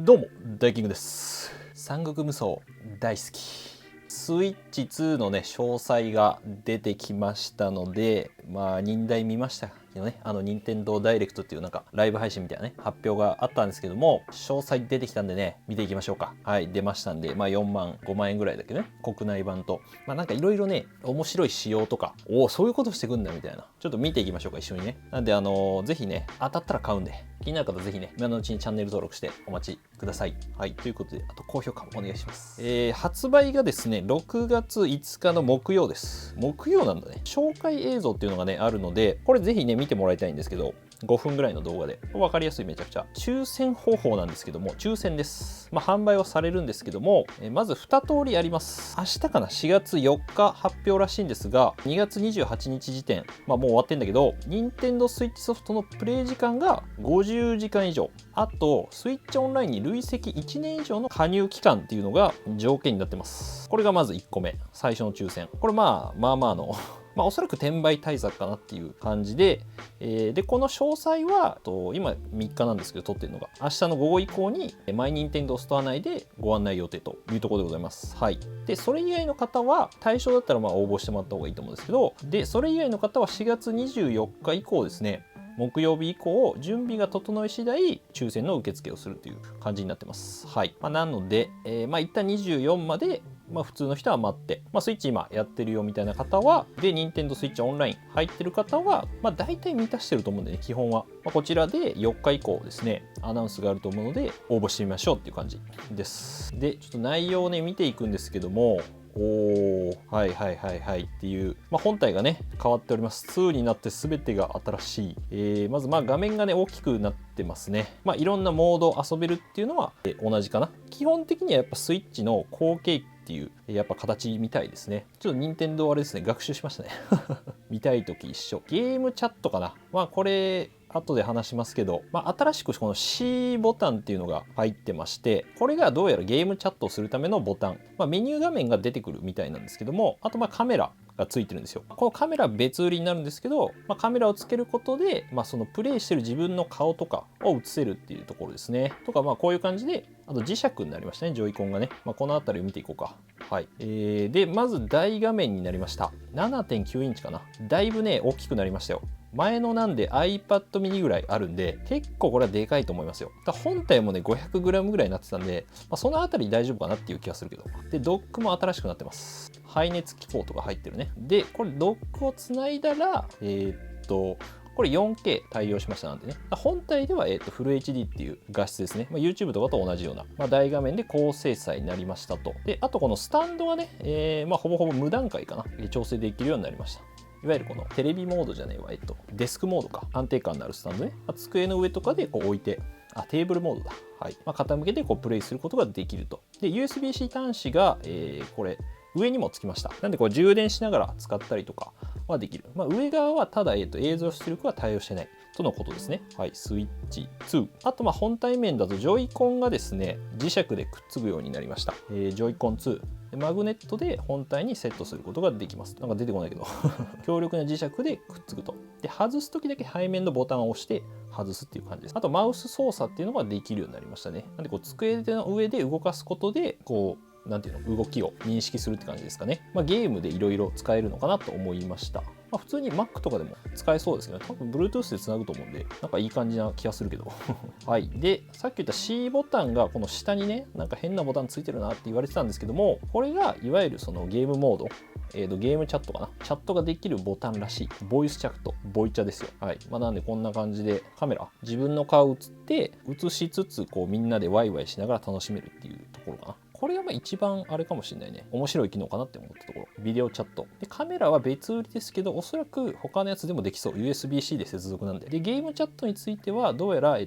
どうも、ダイキングです。三国無双大好き。スイッチ2のね、詳細が出てきましたので、忍題見ましたけどね、任天堂ダイレクトっていうなんかライブ配信みたいなね、発表があったんですけども、詳細出てきたんでね、見ていきましょうか。はい、出ましたんで、4万、5万円ぐらいだけどね、国内版と。なんかいろいろね、面白い仕様とか、そういうことしてくんだみたいな。ちょっと見ていきましょうか、一緒にね。なんで、ぜひね、当たったら買うんで、気になる方ぜひね、今のうちにチャンネル登録してお待ちください。はい、ということで、あと高評価もお願いします。発売がですね、6月5日の木曜です。木曜なんだね。紹介映像っていうのがね、あるので、これぜひね、見てもらいたいんですけど、5分ぐらいの動画で分かりやすいめちゃくちゃ抽選方法なんですけども、抽選です。販売はされるんですけども、まず2通りあります。明日かな、4月4日発表らしいんですが、2月28日時点、もう終わってんだけど、任天堂スイッチソフトのプレイ時間が50時間以上、あとスイッチオンラインに累積1年以上の加入期間っていうのが条件になってます。これがまず1個目、最初の抽選。これまあのおそらく転売対策かなっていう感じで、でこの詳細は今3日なんですけど、撮ってるのが明日の午後以降にマイニンテンドーストア内でご案内予定というところでございます。はい。でそれ以外の方は対象だったら応募してもらった方がいいと思うんですけど、でそれ以外の方は4月24日以降ですね、木曜日以降準備が整い次第抽選の受付をするという感じになってます。はい。なので、一旦24まで普通の人は待って、スイッチ今やってるよみたいな方は、で、任天堂スイッチオンライン入ってる方は、大体満たしてると思うんでね、基本は。こちらで4日以降ですね、アナウンスがあると思うので、応募してみましょうっていう感じです。で、ちょっと内容をね、見ていくんですけども、はいっていう、本体がね変わっております。2になって全てが新しい、まず画面がね大きくなってますね。いろんなモード遊べるっていうのは同じかな。基本的にはやっぱスイッチの後継っていうやっぱ形みたいですね。ちょっと任天堂あれですね、学習しましたね見たい時一緒。ゲームチャットかな。これ後で話しますけど、新しくこの C ボタンっていうのが入ってまして、これがどうやらゲームチャットをするためのボタン、メニュー画面が出てくるみたいなんですけども、あとカメラがついてるんですよ。このカメラは別売りになるんですけど、カメラをつけることで、そのプレイしてる自分の顔とかを映せるっていうところですね。とかこういう感じで、あと磁石になりましたね、ジョイコンがね。この辺りを見ていこうか。はい。でまず大画面になりました。7.9 インチかな。だいぶね大きくなりましたよ。前のなんで iPad mini ぐらいあるんで、結構これはでかいと思いますよ。本体もね 500g ぐらいになってたんで、そのあたり大丈夫かなっていう気がするけど。でドックも新しくなってます。排熱機構とか入ってるね。でこれドックをつないだらこれ 4K 対応しましたなんでね。本体では、フル HD っていう画質ですね。YouTube とかと同じような、大画面で高精細になりましたと。で、あとこのスタンドはね、ほぼほぼ無段階かな。調整できるようになりました。いわゆるこのテレビモードじゃねえわ、デスクモードか。安定感のあるスタンドね。机の上とかで置いて、テーブルモードだ。はい。傾けてプレイすることができると。で、USB-C 端子が、これ、上にもつきました。なんでこれ充電しながら使ったりとかはできる。上側はただ、映像出力は対応してないとのことですね。はい、スイッチ2。あと本体面だとジョイコンがですね、磁石でくっつくようになりました。ジョイコン2。マグネットで本体にセットすることができます。なんか出てこないけど強力な磁石でくっつくと。で外す時だけ背面のボタンを押して外すっていう感じです。あとマウス操作っていうのができるようになりましたね。なんで机の上で動かすことでなんていうの、動きを認識するって感じですかね。ゲームでいろいろ使えるのかなと思いました。普通に Mac とかでも使えそうですけど、多分 Bluetooth でつなぐと思うんで、なんかいい感じな気がするけど。はい。で、さっき言った C ボタンがこの下にね、なんか変なボタンついてるなって言われてたんですけども、これがいわゆるそのゲームモード、ゲームチャットかな。チャットができるボタンらしい。ボイスチャット、ボイチャですよ。はい。なんでこんな感じでカメラ、自分の顔映って、映しつつみんなでワイワイしながら楽しめるっていうところかな。これが一番あれかもしれないね。面白い機能かなって思ったところ。ビデオチャット。で、カメラは別売りですけど、おそらく他のやつでもできそう。USB-C で接続なんで。で、ゲームチャットについては、どうやら、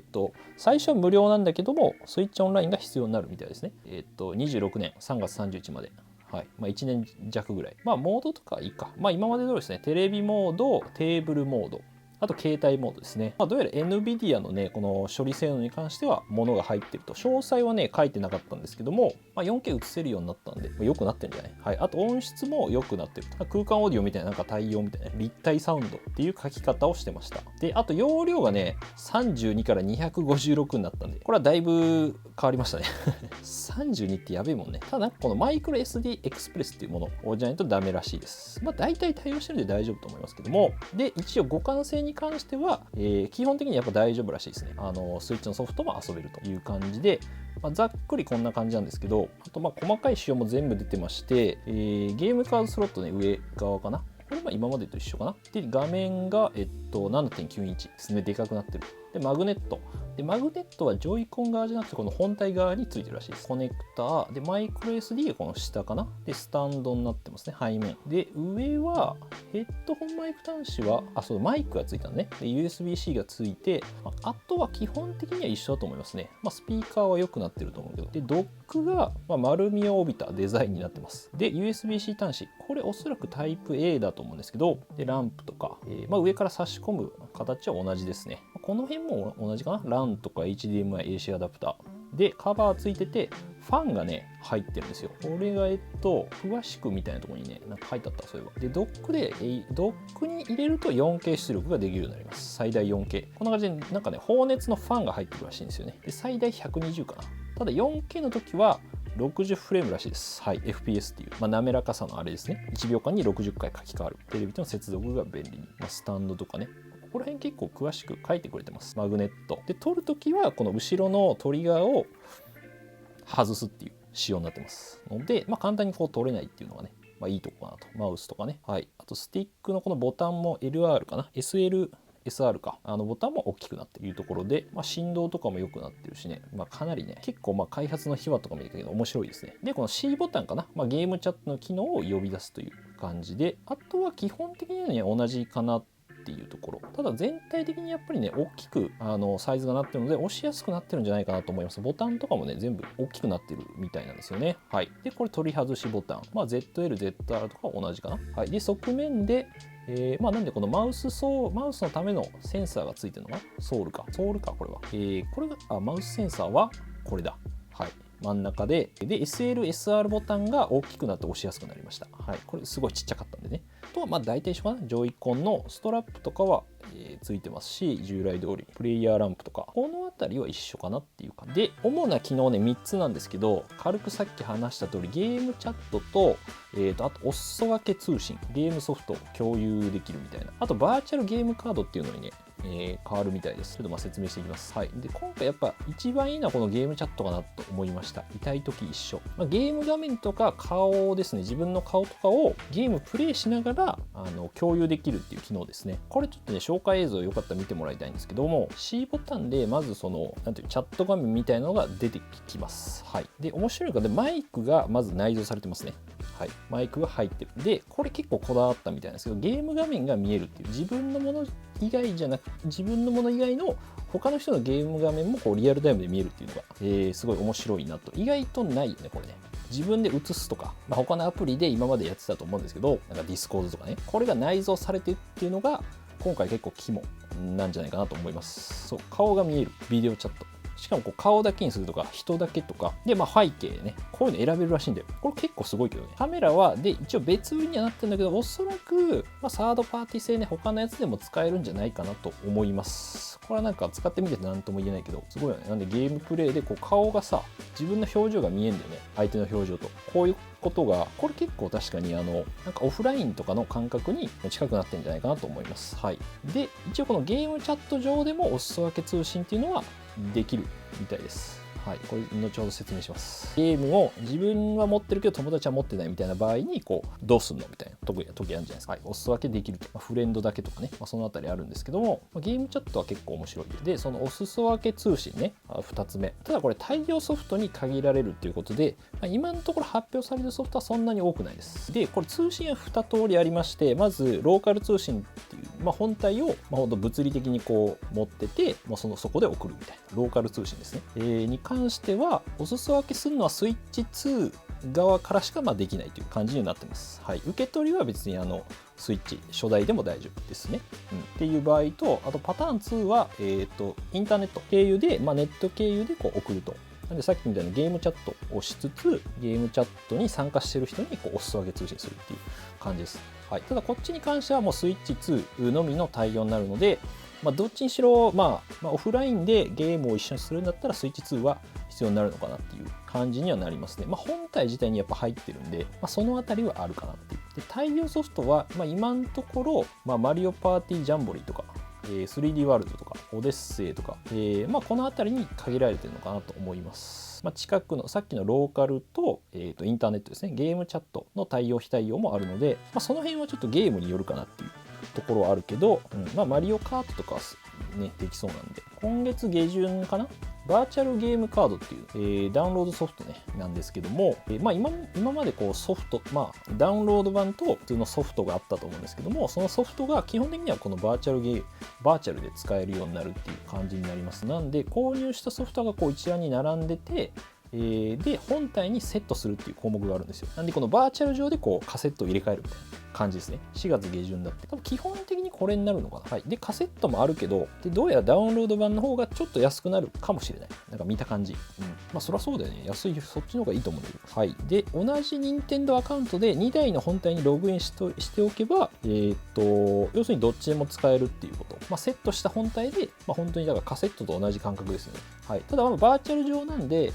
最初は無料なんだけども、スイッチオンラインが必要になるみたいですね。26年3月30日まで。はい。1年弱ぐらい。モードとかいいか。今まで通りですね。テレビモード、テーブルモード。あと携帯モードですね。どうやら NVIDIA のね、この処理性能に関しては物が入ってると。詳細はね、書いてなかったんですけども、4K 映せるようになったんで、良くなってるんじゃない？はい。あと音質も良くなってる。空間オーディオみたいななんか対応みたいな立体サウンドっていう書き方をしてました。で、あと容量がね、32から256になったんで、これはだいぶ変わりましたね。32ってやべえもんね。ただ、このマイクロ SD エクスプレスっていうものじゃないとダメらしいです。大体対応してるんで大丈夫と思いますけども、で、一応互換性に関しては、基本的にやっぱ大丈夫らしいですね。スイッチのソフトも遊べるという感じで、ざっくりこんな感じなんですけど、あと細かい仕様も全部出てまして、ゲームカードスロットね、上側かな。これ今までと一緒かな。で、画面が、7.9 インチですね。でかくなってる。で、マグネット。で、マグネットはジョイコン側じゃなくて、この本体側についてるらしいです。コネクター。で、マイクロ SD がこの下かな。で、スタンドになってますね。背面。で、上は、ヘッドホンマイク端子は、マイクがついたのね。で、USB-C がついて、あとは基本的には一緒だと思いますね。スピーカーは良くなってると思うけど。で、ドックが、丸みを帯びたデザインになってます。で、USB-C 端子。これおそらくタイプ A だと思うんですけど、で、ランプとか、上から差し込む形は同じですね。この辺も同じかな。LAN とか HDMI、AC アダプター。で、カバーついてて、ファンがね、入ってるんですよ。これが、詳しくみたいなところにね、なんか書いてあった、そういえば。で、ドックに入れると 4K 出力ができるようになります。最大 4K。こんな感じで、なんかね、放熱のファンが入ってるらしいんですよね。で、最大120かな。ただ 4K の時は、60フレームらしいです。はい。FPS っていう、滑らかさのあれですね。1秒間に60回書き換わる。テレビとの接続が便利に。スタンドとかね。ここら辺結構詳しく書いてくれてます。マグネット。で、撮るときは、この後ろのトリガーを外すっていう仕様になってますので、簡単にこう撮れないっていうのがね、いいとこかなと。マウスとかね。はい。あと、スティックのこのボタンも LR かな。SR か。ボタンも大きくなっているところで、振動とかも良くなってるしね。かなりね、結構開発の秘話とか見てたけど面白いですね。で、この C ボタンかな。ゲームチャットの機能を呼び出すという感じで、あとは基本的にはね、同じかなっていうところ。ただ全体的にやっぱりね、大きくサイズがなってるので押しやすくなってるんじゃないかなと思います。ボタンとかもね、全部大きくなってるみたいなんですよね。はい。で、これ取り外しボタン。ZL、ZR とか同じかな。はい。で、側面でなんでこのマウスのためのセンサーがついてるのかな。ソールか、これは。これが、マウスセンサーはこれだ。はい。真ん中で、SL、SR ボタンが大きくなって押しやすくなりました。はい。これすごいちっちゃかったんでね。あとは大体一緒かな。ジョイコンのストラップとかは、ついてますし、従来通りプレイヤーランプとか、この辺りは一緒かなっていう感じで、主な機能ね、3つなんですけど、軽くさっき話した通り、ゲームチャットと、あとお裾分け通信、ゲームソフトを共有できるみたいな。あと、バーチャルゲームカードっていうのにね、変わるみたいです。ちょっと説明していきます。はい。で、今回やっぱ一番いいのはこのゲームチャットかなと思いました。痛い時一緒。ゲーム画面とか顔ですね、自分の顔とかをゲームプレイしながら共有できるっていう機能ですね。これちょっとね、紹介映像よかったら見てもらいたいんですけども、C ボタンでまずなんていうチャット画面みたいなのが出てきます。はい。で、面白いのがマイクがまず内蔵されてますね。はい。マイクが入ってる。で、これ結構こだわったみたいなんですけど、ゲーム画面が見えるっていう、自分のもの以外の他の人のゲーム画面もリアルタイムで見えるっていうのが、すごい面白いなと。意外とないよね、これね。自分で映すとか、他のアプリで今までやってたと思うんですけど、なんかディスコードとかね、これが内蔵されてるっていうのが、今回結構肝なんじゃないかなと思います。そう、顔が見えるビデオチャット。しかも顔だけにするとか人だけとかで、背景ね、こういうの選べるらしいんだよ。これ結構すごいけどね。カメラはで一応別売りにはなってるんだけど、おそらく、サードパーティー製ね、他のやつでも使えるんじゃないかなと思います。これはなんか使ってみてて何とも言えないけど、すごいよね。なんでゲームプレイで顔がさ、自分の表情が見えんだよね。相手の表情と。こういうことが、これ結構確かになんかオフラインとかの感覚に近くなってるんじゃないかなと思います。はい。で、一応このゲームチャット上でもお裾分け通信っていうのはできるみたいです。はい、これ後ほど説明します。ゲームを自分は持ってるけど友達は持ってないみたいな場合にどうすんのみたいな時あるじゃないですか。はい、お裾分けできると、フレンドだけとかね、そのあたりあるんですけども、ゲームチャットは結構面白い。で、そのお裾分け通信ね、2つ目。ただこれ対応ソフトに限られるっていうことで、今のところ発表されるソフトはそんなに多くないです。で、これ通信は2通りありまして、まずローカル通信っていう本体を、ほんと物理的にこう持ってて、そこで送るみたいなローカル通信ですね、に関してはお裾分けするのはスイッチ2側からしかできないという感じになってます。はい、受け取りは別にスイッチ初代でも大丈夫ですね、っていう場合と、あとパターン2は、インターネット経由で、ネット経由でこう送ると。なんでさっきみたいなゲームチャットをしつつ、ゲームチャットに参加している人にこうお裾分け通信するっていう感じです。はい、ただこっちに関してはもうスイッチ2のみの対応になるので、どっちにしろ、オフラインでゲームを一緒にするんだったらスイッチ2は必要になるのかなっていう感じにはなりますね。本体自体にやっぱ入ってるんで、そのあたりはあるかなっていう。で対応ソフトは、今のところ、マリオパーティージャンボリーとか、3D ワールドとかオデッセイとか、この辺りに限られてるのかなと思います。近くのさっきのローカルと、インターネットですね、ゲームチャットの対応非対応もあるので、その辺はちょっとゲームによるかなっていうところはあるけど、マリオカートとかはねできそうなんで、今月下旬かな、バーチャルゲームカードっていう、ダウンロードソフトねなんですけども、今までこうソフト、ダウンロード版と普通のソフトがあったと思うんですけども、そのソフトが基本的にはこのバーチャルで使えるようになるっていう感じになります。なんで購入したソフトがこう一覧に並んでて、で本体にセットするっていう項目があるんですよ。なんでこのバーチャル上でこうカセットを入れ替えるみたいな感じですね。4月下旬だって多分基本的にこれになるのかな。はい、でカセットもあるけど、でどうやらダウンロード版の方がちょっと安くなるかもしれない。なんか見た感じ、そりゃそうだよね、安い、そっちの方がいいと思うんだけど。はい、で同じ任天堂アカウントで2台の本体にログインしておけば、要するにどっちでも使えるっていうこと、セットした本体で、本当にだからカセットと同じ感覚ですよね。はい、ただバーチャル上なんで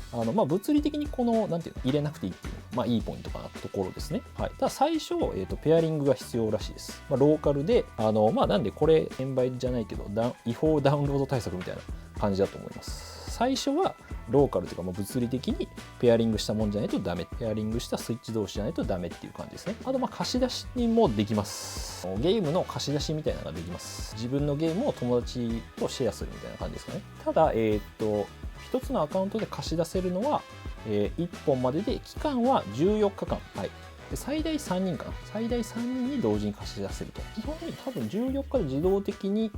物理的にこのなんていうの入れなくていいっていう、いいポイントかなところですね。はい、ただ最初、ペアリングが必要らしいです。ローカルでなんでこれ転売じゃないけど違法ダウンロード対策みたいな感じだと思います。最初はローカルというか物理的にペアリングしたもんじゃないとダメ、ペアリングしたスイッチ同士じゃないとダメっていう感じですね。あと貸し出しもできます。ゲームの貸し出しみたいなのができます。自分のゲームを友達とシェアするみたいな感じですかね。ただ一つのアカウントで貸し出せるのは、1本までで期間は14日間、はい、で最大3人かな、最大3人に同時に貸し出せると。基本的に多分14日で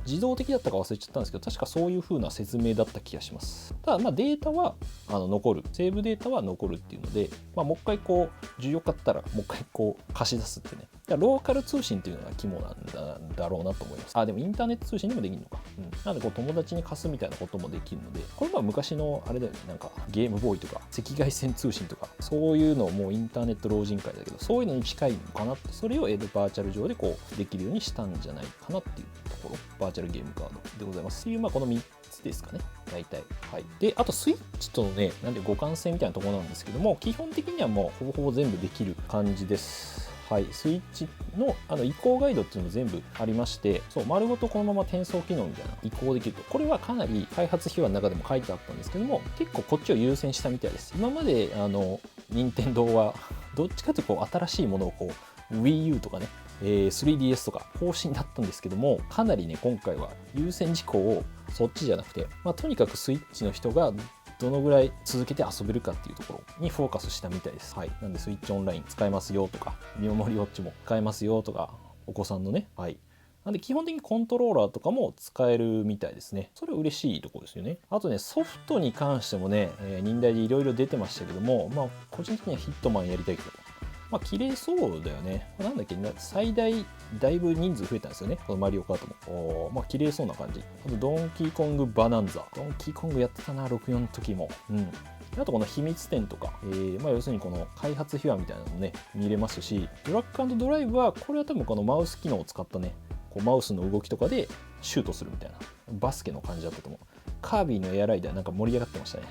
自動的だったか忘れちゃったんですけど、確かそういう風な説明だった気がします。ただデータは残る、セーブデータは残るっていうので、もう一回こう14日だったらもう一回こう貸し出すってね、ローカル通信っていうのが肝なんだろうなと思います。でもインターネット通信でもできるのか、なのでこう友達に貸すみたいなこともできるので、これは昔のあれだよね、なんかゲームボーイとか赤外線通信とかそういうのをもうインターネット老人会だけど、そういうのに近いのかなって、それをバーチャル上でこうできるようにしたんじゃないかなっていうところ、バーチャルゲームカードでございます。っていうこの3つですかね、大体。はい、であとスイッチとのね、なんで互換性みたいなところなんですけども、基本的にはもうほぼほぼ全部できる感じです。はい、スイッチの移行ガイドっていうのも全部ありまして、そう丸ごとこのまま転送機能みたいな移行できると。これはかなり開発秘話の中でも書いてあったんですけども、結構こっちを優先したみたいです。今まで任天堂はどっちかというとこう新しいものをこう Wii U とかね、3DS とか方針だったんですけども、かなりね今回は優先事項をそっちじゃなくて、とにかくスイッチの人がどのぐらい続けて遊べるかっていうところにフォーカスしたみたいです。はい、なんでスイッチオンライン使えますよとか、見守りウォッチも使えますよとか、お子さんのね、はい、なんで基本的にコントローラーとかも使えるみたいですね。それは嬉しいところですよね。あとね、ソフトに関してもね、忍耐でいろいろ出てましたけども、個人的にはヒットマンやりたいけど、綺麗そうだよね。なんだっけ、最大だいぶ人数増えたんですよね、このマリオカートも。綺麗そうな感じ。あとドンキーコングバナンザ、ドンキーコングやってたな、64の時も。あとこの秘密点とか、要するにこの開発秘話みたいなのもね見れますし、ドラッグ&ドライブはこれは多分このマウス機能を使ったね、こうマウスの動きとかでシュートするみたいなバスケの感じだったと思う。カービィのエアライダーなんか盛り上がってましたね。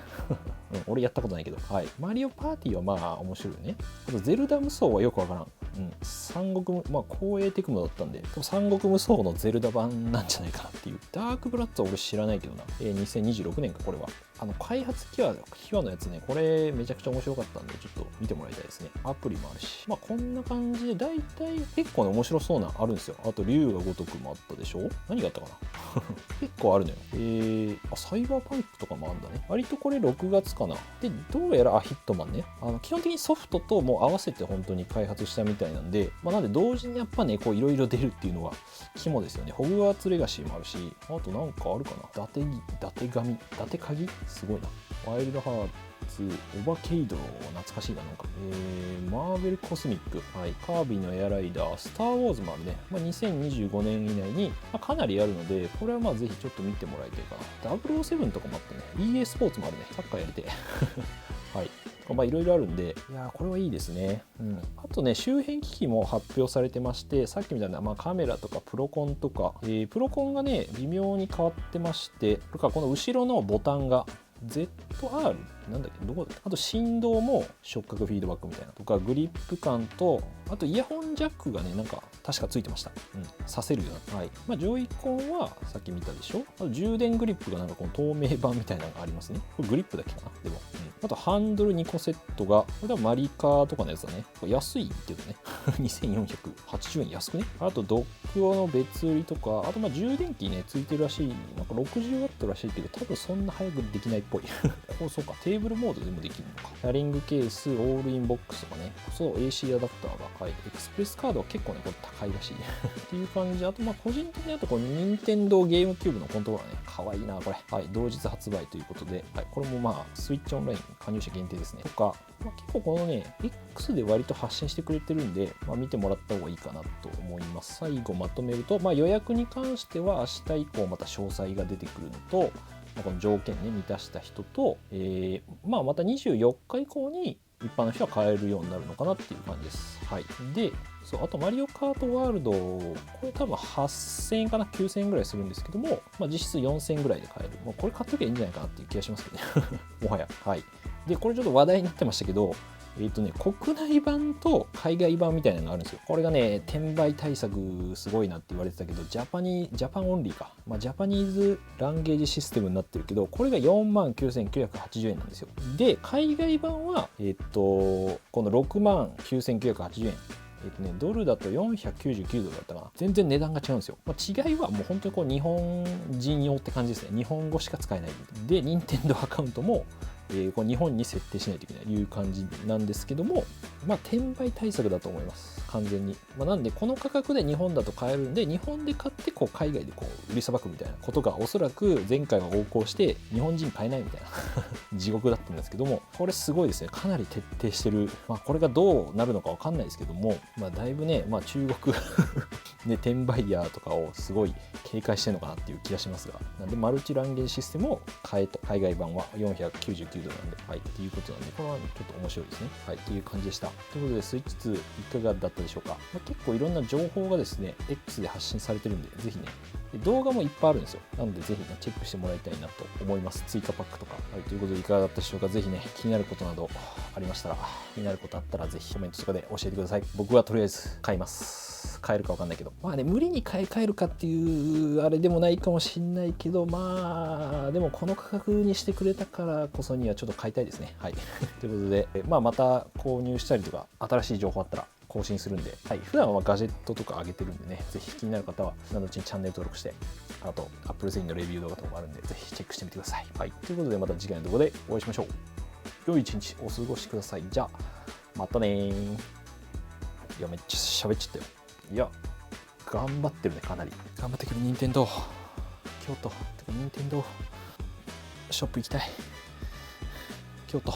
俺やったことないけど、はい、マリオパーティーは面白いね。あとゼルダ無双はよくわからん。三国光栄テクモだったんで、多分三国無双のゼルダ版なんじゃないかなっていう。ダークブラッドは俺知らないけどな。2026年かこれは。開発秘話のやつね、これめちゃくちゃ面白かったんで、ちょっと見てもらいたいですね。アプリもあるし。こんな感じで、だいたい結構ね、面白そうなあるんですよ。あと、竜が如くもあったでしょ？何があったかな結構あるのよ。サイバーパンクとかもあるんだね。割とこれ6月かな。でどうやらヒットマンね、基本的にソフトともう合わせて本当に開発したみたいなんで、なんで同時にやっぱねこういろいろ出るっていうのは肝ですよね。ホグワーツレガシーもあるし、あとなんかあるかな、伊達鍵すごいな。ワイルドハーツ、オバケイド懐かしいな。なんかマーベルコスミック、はい、カービィのエアライダー、スター・ウォーズもあるね。2025年以内に、かなりあるので、これはぜひちょっと見てもらいたいかな。007とかもあってね、EA スポーツもあるね。サッカーやりてはい、いろいろあるんで、いやこれはいいですね。あとね、周辺機器も発表されてまして、さっきみたいな、カメラとかプロコンとか、プロコンがね微妙に変わってまして、この後ろのボタンがZR なんだっけ、どこだっけ、あと振動も触覚フィードバックみたいなとか、グリップ感と、あとイヤホンジャックがねなんか確かついてました。させるような。はい。ジョイコンはさっき見たでしょ。あと充電グリップがなんかこの透明版みたいなのがありますね。これグリップだけかな。でも、あとハンドル2個セットが、これはマリカーとかのやつだね。これ安いけどね。2480円安くね。あとドック用の別売りとか、あと充電器ねついてるらしい。なんか 60W らしいけど、多分そんな早くできないっぽい。そうか、テーブルモードでもできるのか。キャリングケース、オールインボックスとかね。そう、AC アダプターが。はい。エクスプレスカードは結構ね、これ高いらしい。っていう感じ。あと個人的に任天堂ゲームキューブのコントローラーね。かわいいな、これ。はい。同日発売ということで、はい。これもスイッチオンライン加入者限定ですね。とか、結構このね、X で割と発信してくれてるんで、見てもらった方がいいかなと思います。最後まとめると、予約に関しては明日以降また詳細が出てくるのと、この条件ね満たした人と、また24日以降に一般の人は買えるようになるのかなっていう感じです。はい。で、あとマリオカートワールド、これ多分8000円かな、9000円ぐらいするんですけども、実質4000円ぐらいで買える。これ買っときゃいいんじゃないかなっていう気がしますけどね。もはや。はい。で、これちょっと話題になってましたけど、国内版と海外版みたいなのがあるんですよ。これがね、転売対策すごいなって言われてたけど、ジャパンオンリーか。ジャパニーズランゲージシステムになってるけど、これが49,980円なんですよ。で、海外版は、この69,980円。ドルだと499ドルだったかな。全然値段が違うんですよ。違いはもう本当に日本人用って感じですね。日本語しか使えない。で、任天堂アカウントも日本に設定しないといけないという感じなんですけども、転売対策だと思います、完全に。なんでこの価格で日本だと買えるんで、日本で買って海外で売りさばくみたいなことがおそらく前回は横行して日本人買えないみたいな地獄だったんですけども、これすごいですね。かなり徹底してる。これがどうなるのか分かんないですけども、だいぶね、中国で転売ヤーとかをすごい警戒してるのかなっていう気がしますが、なんでマルチランゲージシステムを変えと、海外版は499ドルなんで、はい、っていうことなんで、これはちょっと面白いですね。はい、という感じでした。ということで、スイッチ2いかがだったでしょうか。結構いろんな情報がですね、X で発信されてるんで、ぜひね、動画もいっぱいあるんですよ。なので、ぜひね、チェックしてもらいたいなと思います。追加パックとか。はい、ということで、いかがだったでしょうか。ぜひね、気になることなどありましたら、気になることあったら、ぜひコメントとかで教えてください。僕はとりあえず買います。買えるか分かんないけど、無理に買えるかっていうあれでもないかもしんないけど、でもこの価格にしてくれたからこそにはちょっと買いたいですね。はい。ということで、また購入したりとか新しい情報あったら更新するんで、はい、普段はガジェットとか上げてるんでね、ぜひ気になる方は今のうちにチャンネル登録して、あと Apple Zen のレビュー動画とかもあるんで、ぜひチェックしてみてください。はい。ということで、また次回の動画でお会いしましょう。良い一日お過ごしください。じゃあまたね。いや、めっちゃ喋っちゃったよ。いや、頑張ってるね、かなり。頑張ってくる、任天堂。京都。てか、任天堂ショップ行きたい。京都。